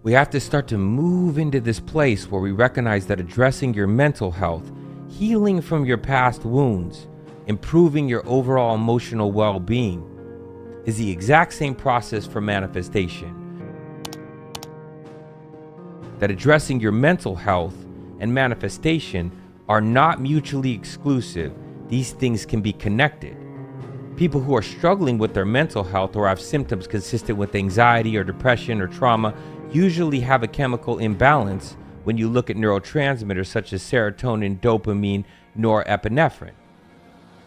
We have to start to move into this place where we recognize that addressing your mental health, healing from your past wounds, improving your overall emotional well-being is the exact same process for manifestation. That addressing your mental health and manifestation are not mutually exclusive. These things can be connected. People who are struggling with their mental health or have symptoms consistent with anxiety or depression or trauma usually have a chemical imbalance when you look at neurotransmitters such as serotonin, dopamine, norepinephrine.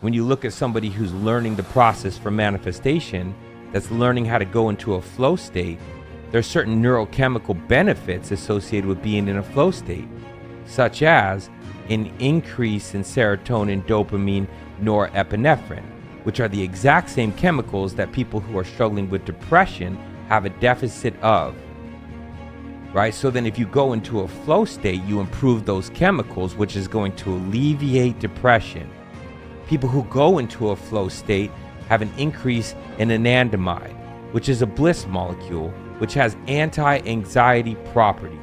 When you look at somebody who's learning the process for manifestation, that's learning how to go into a flow state, there's certain neurochemical benefits associated with being in a flow state, such as an increase in serotonin, dopamine, norepinephrine, which are the exact same chemicals that people who are struggling with depression have a deficit of. Right? So then if you go into a flow state, you improve those chemicals, which is going to alleviate depression. People who go into a flow state have an increase in anandamide, which is a bliss molecule, which has anti-anxiety properties.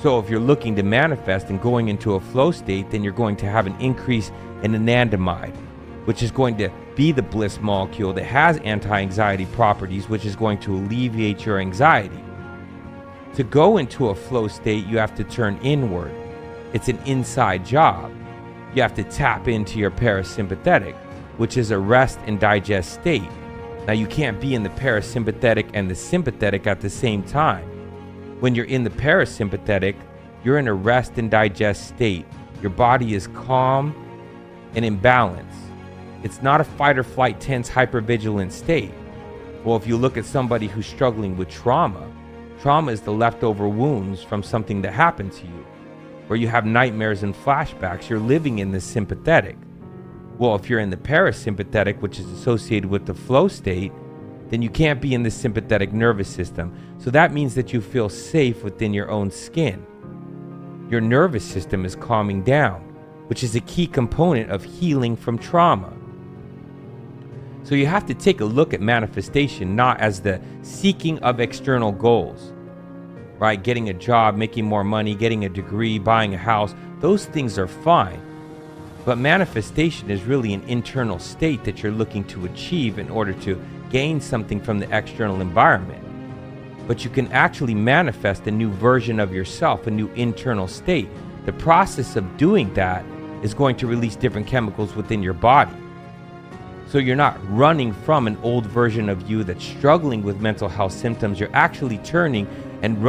So if you're looking to manifest and going into a flow state, then you're going to have an increase in anandamide, which is going to be the bliss molecule that has anti-anxiety properties, which is going to alleviate your anxiety. To go into a flow state, you have to turn inward. It's an inside job. You have to tap into your parasympathetic, which is a rest and digest state. Now, you can't be in the parasympathetic and the sympathetic at the same time. When you're in the parasympathetic, you're in a rest and digest state. Your body is calm and in balance. It's not a fight or flight, tense, hypervigilant state. Well, if you look at somebody who's struggling with trauma is the leftover wounds from something that happened to you, where you have nightmares and flashbacks. You're living in the sympathetic. Well, if you're in the parasympathetic, which is associated with the flow state, then you can't be in the sympathetic nervous system. So that means that you feel safe within your own skin. Your nervous system is calming down, which is a key component of healing from trauma. So you have to take a look at manifestation not as the seeking of external goals, right? Getting a job, making more money, getting a degree, buying a house. Those things are fine. But manifestation is really an internal state that you're looking to achieve in order to gain something from the external environment. But you can actually manifest a new version of yourself, a new internal state. The process of doing that is going to release different chemicals within your body. So you're not running from an old version of you that's struggling with mental health symptoms. You're actually turning and running